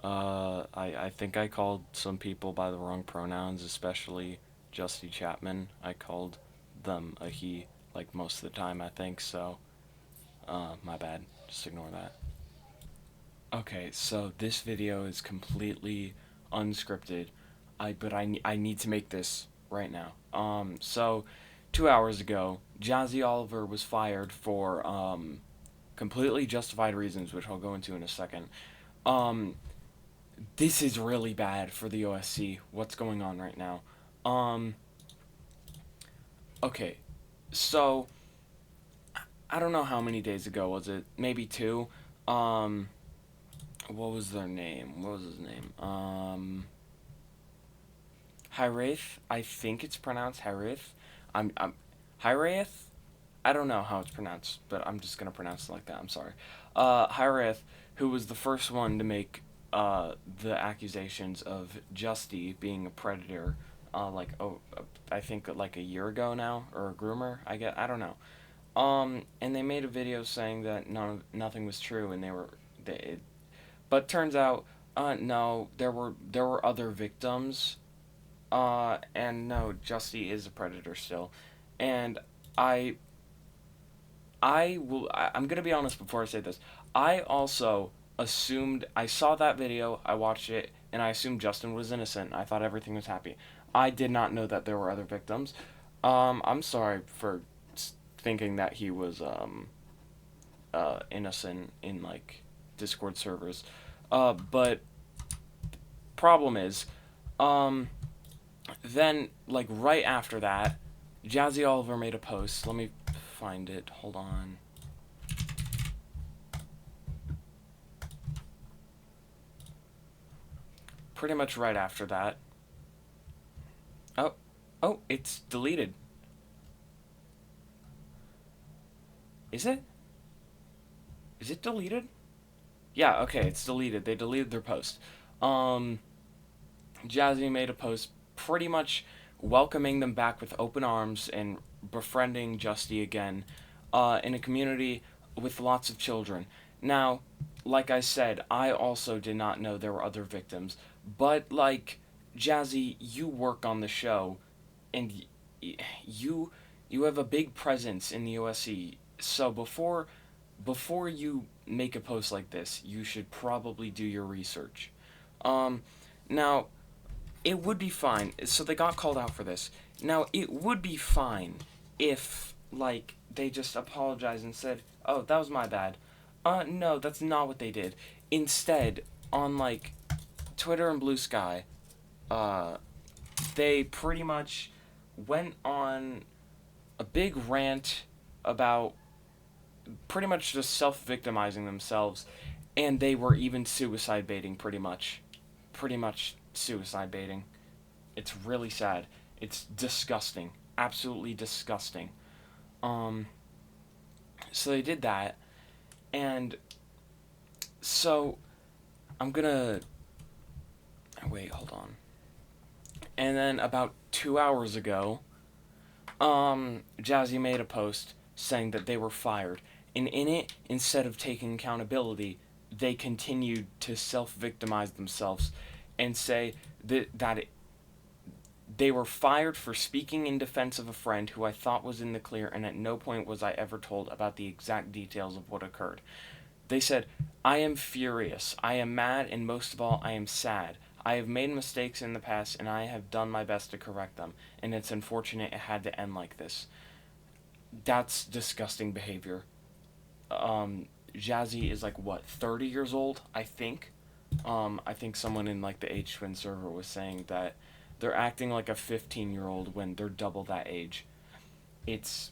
I think I called some people by the wrong pronouns, especially Justy Chapman. I called them a he, like, most of the time, I think, so, my bad. Just ignore that. Okay, so this video is completely unscripted. I need to make this right now. So 2 hours ago, Jazzy Oliver was fired for completely justified reasons, which I'll go into in a second. Um, this is really bad for the OSC. What's going on right now? Um, okay, so I don't know how many days ago was it? Maybe two. Um, what was their name? What was his name? Hiraeth. I think it's pronounced Hiraeth. I'm Hiraeth. I don't know how it's pronounced, but I'm just gonna pronounce it like that. I'm sorry. Hiraeth, who was the first one to make the accusations of Justy being a predator, I think like a year ago now, or a groomer. I don't know. And they made a video saying that nothing was true, and but turns out, no, there were other victims. And no, Justy is a predator still, and I I'm gonna be honest before I say this. I also assumed I saw that video, I watched it, and I assumed Justin was innocent. I thought everything was happy. I did not know that there were other victims. I'm sorry for thinking that he was innocent in like Discord servers. But problem is, um, then like right after that, Jazzy Oliver made a post. Let me find it. Hold on. Pretty much right after that. Oh, oh, it's deleted. Is it? Is it deleted? Yeah, okay, it's deleted. They deleted their post. Um, Jazzy made a post pretty much welcoming them back with open arms and befriending Justy again in a community with lots of children. Now, like I said, I also did not know there were other victims, but like Jazzy, you work on the show and you you have a big presence in the OSC. So before you make a post like this, you should probably do your research. Um, Now it would be fine. So they got called out for this. Now it would be fine if like they just apologized and said, "Oh, that was my bad." No, that's not what they did. Instead, on like Twitter and Blue Sky, uh, they pretty much went on a big rant about pretty much just self victimizing themselves, and they were even suicide baiting pretty much. Pretty much suicide baiting. It's really sad. It's disgusting. Absolutely disgusting. Um, so they did that, and so I'm gonna. Wait, hold on. And then about 2 hours ago, Jazzy made a post saying that they were fired. And in it, instead of taking accountability, they continued to self victimize themselves and say that they were fired for speaking in defense of a friend who I thought was in the clear, and at no point was I ever told about the exact details of what occurred. They said, I am furious, I am mad, and most of all, I am sad. I have made mistakes in the past, and I have done my best to correct them, and it's unfortunate it had to end like this. That's disgusting behavior. Jazzy is like, what, 30 years old, I think? I think someone in like the H Twin server was saying that they're acting like a 15-year-old when they're double that age. It's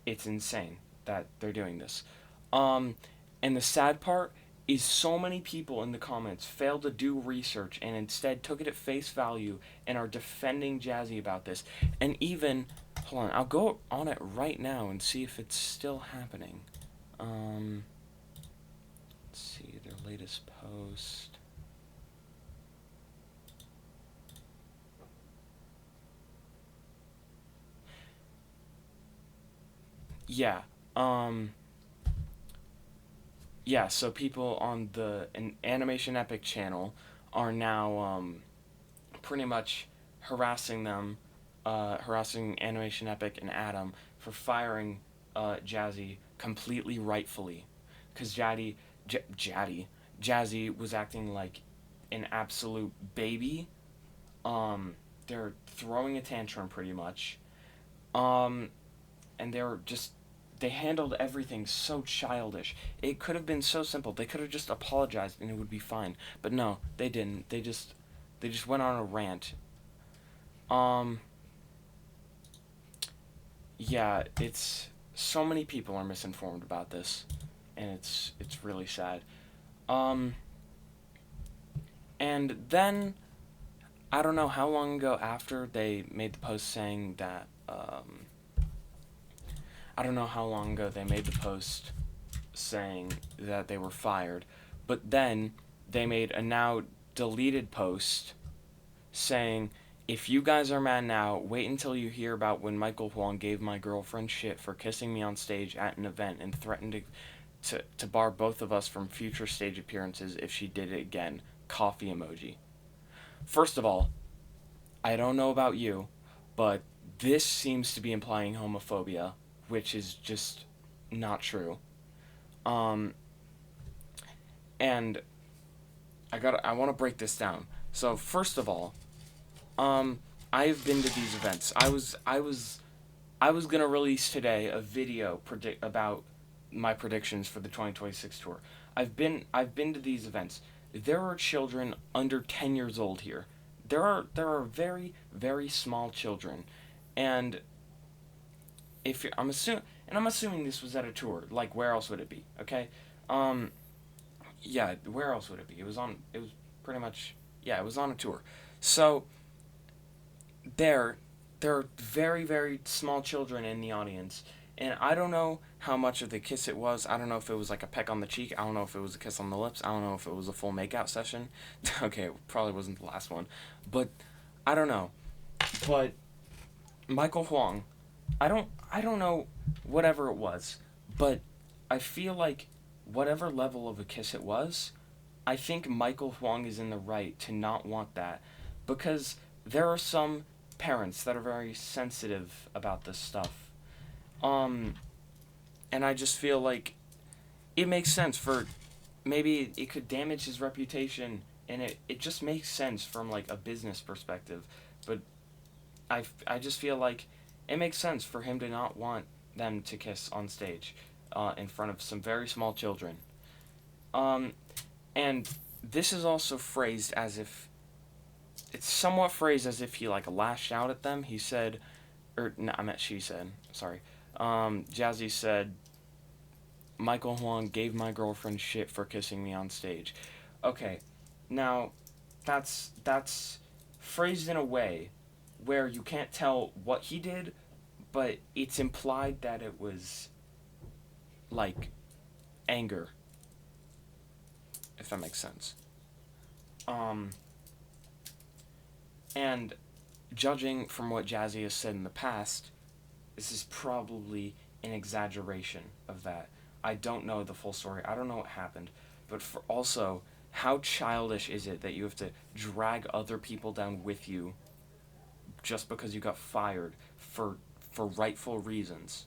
it's insane that they're doing this. Um, and the sad part is so many people in the comments failed to do research and instead took it at face value and are defending Jazzy about this. And even, hold on, I'll go on it right now and see if it's still happening. Um, let's see their latest post. Yeah. Um, yeah, so people on an Animation Epic channel are now pretty much harassing them, harassing Animation Epic and Adam for firing Jazzy completely rightfully, because Jazzy was acting like an absolute baby. They're throwing a tantrum pretty much. Um, and they handled everything so childish. It could have been so simple. They could have just apologized and it would be fine. But no, they didn't. They just went on a rant. Um yeah, it's so many people are misinformed about this and it's really sad. Um and then I don't know how long ago after they made the post saying that I don't know how long ago they made the post saying that they were fired, but then they made a now deleted post saying, "If you guys are mad now, wait until you hear about when Michael Huang gave my girlfriend shit for kissing me on stage at an event and threatened to bar both of us from future stage appearances if she did it again." Coffee emoji. First of all, I don't know about you, but this seems to be implying homophobia, which is just not true. Um, and I want to break this down. So first of all, um, I've been to these events. I was gonna release today a video about my predictions for the 2026 tour. I've been to these events. There are children under 10 years old here. There are very small children, and if you're, I'm assuming this was at a tour. Like where else would it be? Okay, um, yeah, where else would it be? It was pretty much, yeah, it was on a tour. So there there are very small children in the audience, and I don't know how much of the kiss it was. I don't know if it was like a peck on the cheek. I don't know if it was a kiss on the lips. I don't know if it was a full makeout session. Okay, it probably wasn't the last one, but I don't know. But Michael Huang, I don't know whatever it was, but I feel like whatever level of a kiss it was, I think Michael Huang is in the right to not want that, because there are some parents that are very sensitive about this stuff. Um, and I just feel like it makes sense for, maybe it could damage his reputation, and it just makes sense from like a business perspective. But I just feel like it makes sense for him to not want them to kiss on stage, in front of some very small children. Um, and this is also phrased as if it's somewhat phrased as if he like lashed out at them. He said, or no, I meant she said. Sorry. Jazzy said, Michael Huang gave my girlfriend shit for kissing me on stage. Okay, now that's phrased in a way where you can't tell what he did, but it's implied that it was like anger, if that makes sense. Um, and judging from what Jazzy has said in the past, this is probably an exaggeration of that. I don't know the full story. I don't know what happened, but for also, how childish is it that you have to drag other people down with you just because you got fired for rightful reasons?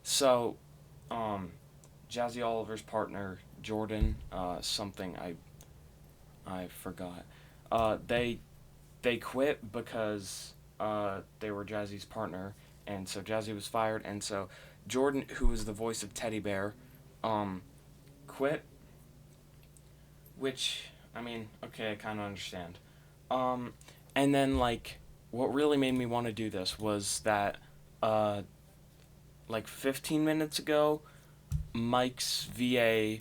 So, um, Jazzy Oliver's partner Jordan, something I forgot. They quit because they were Jazzy's partner, and so Jazzy was fired, and so Jordan, who was the voice of Teddy Bear, um, quit. Which, I mean, okay, I kind of understand. Um, and then like what really made me want to do this was that uh, like 15 minutes ago, Mike's VA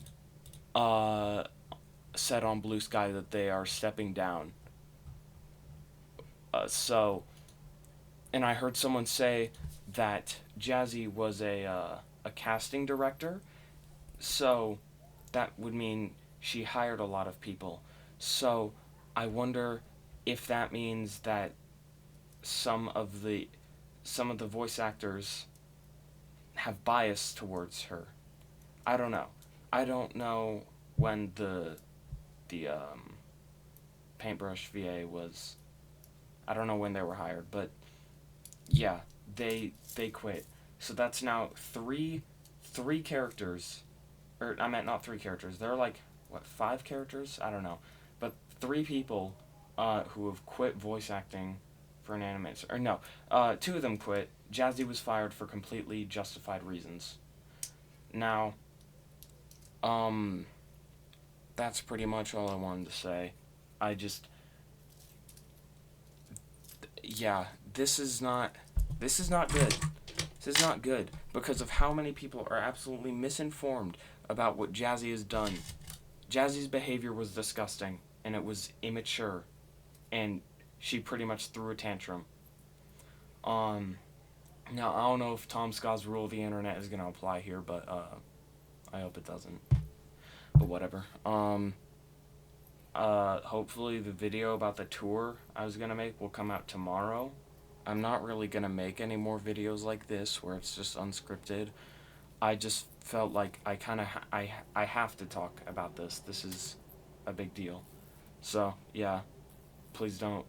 uh, said on Blue Sky that they are stepping down. So, and I heard someone say that Jazzy was a casting director, so that would mean she hired a lot of people. So I wonder if that means that some of the some of the voice actors have bias towards her. I don't know. I don't know when the paintbrush VA was. I don't know when they were hired, but yeah, they quit. So that's now three characters, or I meant not three characters. There are like what, 5 characters? I don't know, but 3 people who have quit voice acting for an animated. Or no, 2 of them quit. Jazzy was fired for completely justified reasons. Now, um, that's pretty much all I wanted to say. I just, yeah, this is not good. This is not good because of how many people are absolutely misinformed about what Jazzy has done. Jazzy's behavior was disgusting and it was immature, and she pretty much threw a tantrum. Um, Now I don't know if tomska's rule of the internet is gonna apply here, but I hope it doesn't. But whatever. Hopefully the video about the tour I was gonna make will come out tomorrow. I'm not really gonna make any more videos like this where it's just unscripted. I just felt like I kind of I have to talk about this. This is a big deal. So yeah, please don't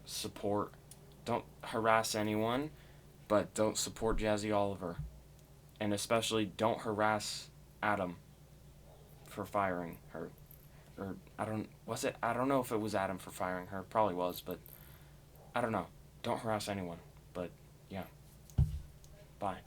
harass anyone, but don't support Jazzy Oliver, and especially don't harass Adam for firing her. Or I don't know if it was Adam for firing her. Probably was, but I don't know. Don't harass anyone. But yeah, bye.